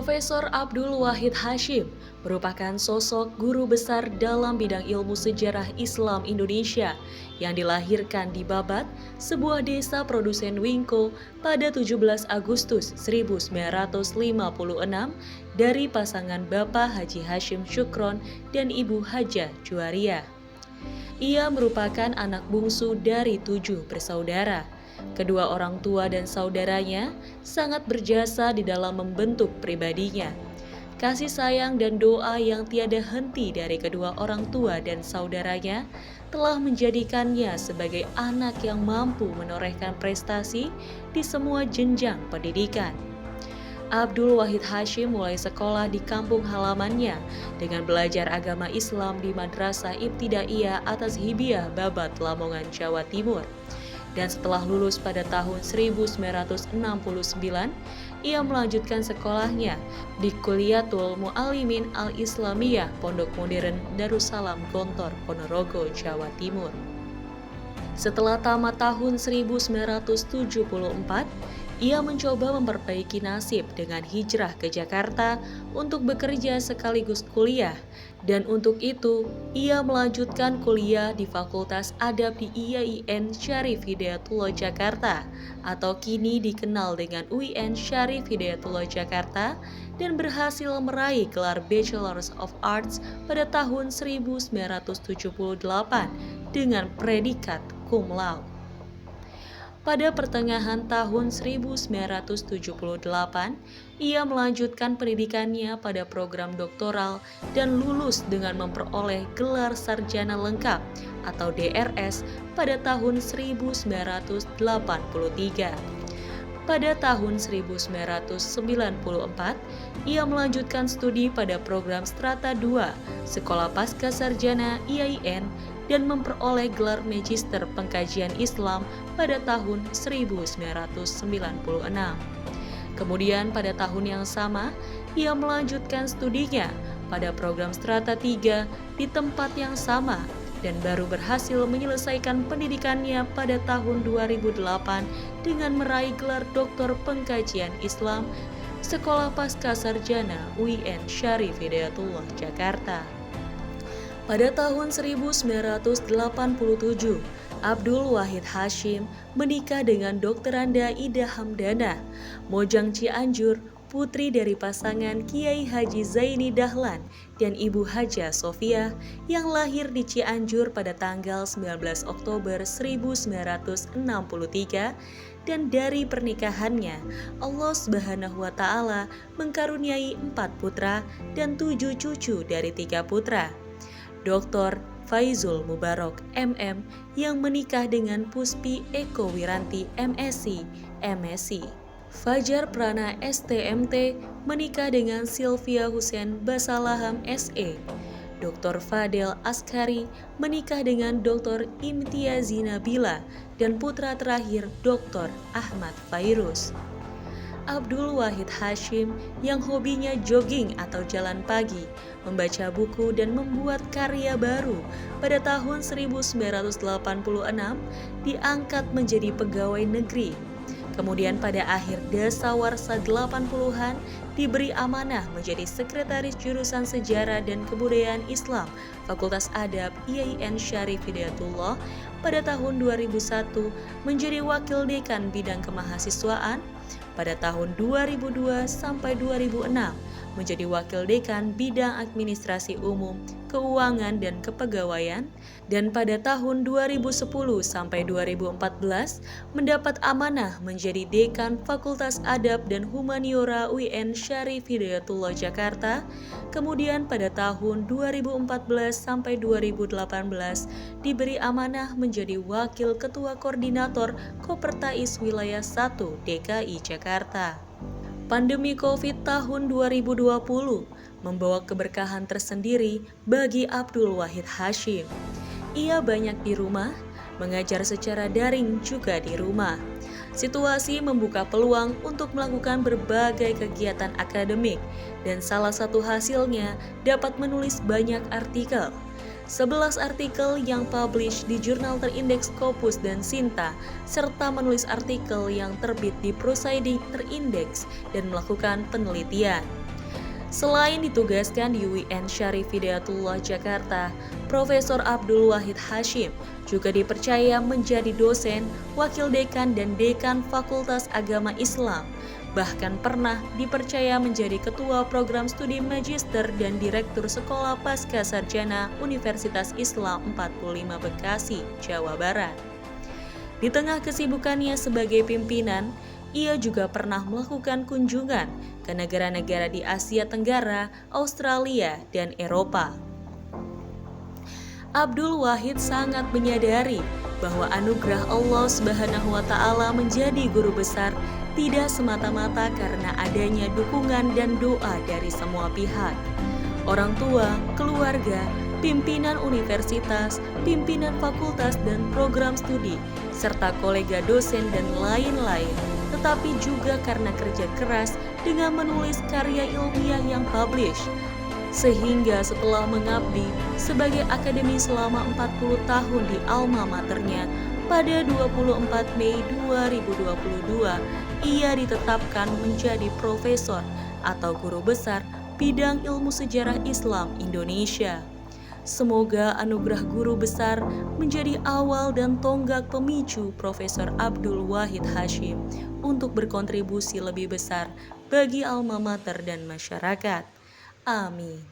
Profesor Abdul Wahid Hasyim merupakan sosok guru besar dalam bidang ilmu sejarah Islam Indonesia yang dilahirkan di Babat, sebuah desa produsen Wingko pada 17 Agustus 1956 dari pasangan Bapak Haji Hasyim Syukron dan Ibu Hajah Juwaria. Ia merupakan anak bungsu dari 7 bersaudara. Kedua orang tua dan saudaranya sangat berjasa di dalam membentuk pribadinya. Kasih sayang dan doa yang tiada henti dari kedua orang tua dan saudaranya telah menjadikannya sebagai anak yang mampu menorehkan prestasi di semua jenjang pendidikan. Abdul Wahid Hasyim mulai sekolah di kampung halamannya dengan belajar agama Islam di Madrasah Ibtidaiyah Atas Hibiah Babat, Lamongan, Jawa Timur. Dan setelah lulus pada tahun 1969, ia melanjutkan sekolahnya di Kulliyatul Mu'allimin Al-Islamiyah Pondok Modern Darussalam Gontor, Ponorogo, Jawa Timur. Setelah tamat tahun 1974, ia mencoba memperbaiki nasib dengan hijrah ke Jakarta untuk bekerja sekaligus kuliah, dan untuk itu ia melanjutkan kuliah di Fakultas Adab di IAIN Syarif Hidayatullah Jakarta atau kini dikenal dengan UIN Syarif Hidayatullah Jakarta, dan berhasil meraih gelar Bachelor of Arts pada tahun 1978 dengan predikat cum laude. Pada pertengahan tahun 1978, ia melanjutkan pendidikannya pada program doktoral dan lulus dengan memperoleh gelar sarjana lengkap atau DRS pada tahun 1983. Pada tahun 1994, ia melanjutkan studi pada program Strata 2 Sekolah Pasca Sarjana IAIN dan memperoleh gelar Magister Pengkajian Islam pada tahun 1996. Kemudian pada tahun yang sama, ia melanjutkan studinya pada program Strata 3 di tempat yang sama dan baru berhasil menyelesaikan pendidikannya pada tahun 2008 dengan meraih gelar Doktor Pengkajian Islam Sekolah Pasca Sarjana UIN Syarif Hidayatullah Jakarta. Pada tahun 1987, Abdul Wahid Hasyim menikah dengan Dokteranda Ida Hamdana, Mojang Cianjur, putri dari pasangan Kiai Haji Zaini Dahlan dan Ibu Hajah Sofia yang lahir di Cianjur pada tanggal 19 Oktober 1963, dan dari pernikahannya Allah Subhanahu wa Ta'ala mengkaruniai 4 putra dan 7 cucu dari 3 putra. Dr. Faizul Mubarok MM yang menikah dengan Puspi Eko Wiranti MSc, MSc. Fajar Prana STMT menikah dengan Sylvia Hussein Basalaham SE. Dr. Fadel Askari menikah dengan Dr. Imtiazi Nabila dan putra terakhir Dr. Ahmad Fairuz. Abdul Wahid Hasyim yang hobinya jogging atau jalan pagi, membaca buku dan membuat karya baru, pada tahun 1986 diangkat menjadi pegawai negeri. Kemudian pada akhir dasawarsa 80-an diberi amanah menjadi sekretaris jurusan Sejarah dan Kebudayaan Islam Fakultas Adab IAIN Syarif Hidayatullah. Pada tahun 2001 menjadi wakil dekan bidang kemahasiswaan. Pada tahun 2002 sampai 2006 menjadi wakil dekan bidang administrasi umum, keuangan dan kepegawaian, dan pada tahun 2010 sampai 2014 mendapat amanah menjadi dekan Fakultas Adab dan Humaniora UIN Syarif Hidayatullah Jakarta. Kemudian pada tahun 2014 sampai 2018 diberi amanah menjadi wakil ketua koordinator Kopertais Wilayah 1 DKI Jakarta. Pandemi Covid tahun 2020 membawa keberkahan tersendiri bagi Abdul Wahid Hasyim. Ia banyak di rumah, mengajar secara daring juga di rumah. Situasi membuka peluang untuk melakukan berbagai kegiatan akademik, dan salah satu hasilnya dapat menulis banyak artikel. 11 artikel yang publish di jurnal terindeks Scopus dan Sinta, serta menulis artikel yang terbit di Proceeding terindeks dan melakukan penelitian. Selain ditugaskan di UIN Syarif Hidayatullah Jakarta, Profesor Abdul Wahid Hasyim juga dipercaya menjadi dosen, wakil dekan dan dekan Fakultas Agama Islam. Bahkan pernah dipercaya menjadi ketua program studi magister dan direktur Sekolah Pasca Sarjana Universitas Islam 45 Bekasi, Jawa Barat. Di tengah kesibukannya sebagai pimpinan, ia juga pernah melakukan kunjungan ke negara-negara di Asia Tenggara, Australia, dan Eropa. Abdul Wahid sangat menyadari bahwa anugerah Allah Subhanahu wa Ta'ala menjadi guru besar tidak semata-mata karena adanya dukungan dan doa dari semua pihak. Orang tua, keluarga, pimpinan universitas, pimpinan fakultas dan program studi, serta kolega dosen dan lain-lain, tetapi juga karena kerja keras dengan menulis karya ilmiah yang publish. Sehingga setelah mengabdi sebagai akademi selama 40 tahun di alma maternya, pada 24 Mei 2022, ia ditetapkan menjadi profesor atau guru besar bidang ilmu sejarah Islam Indonesia. Semoga anugerah guru besar menjadi awal dan tonggak pemicu Profesor Abdul Wahid Hasyim untuk berkontribusi lebih besar bagi alma mater dan masyarakat. Amin.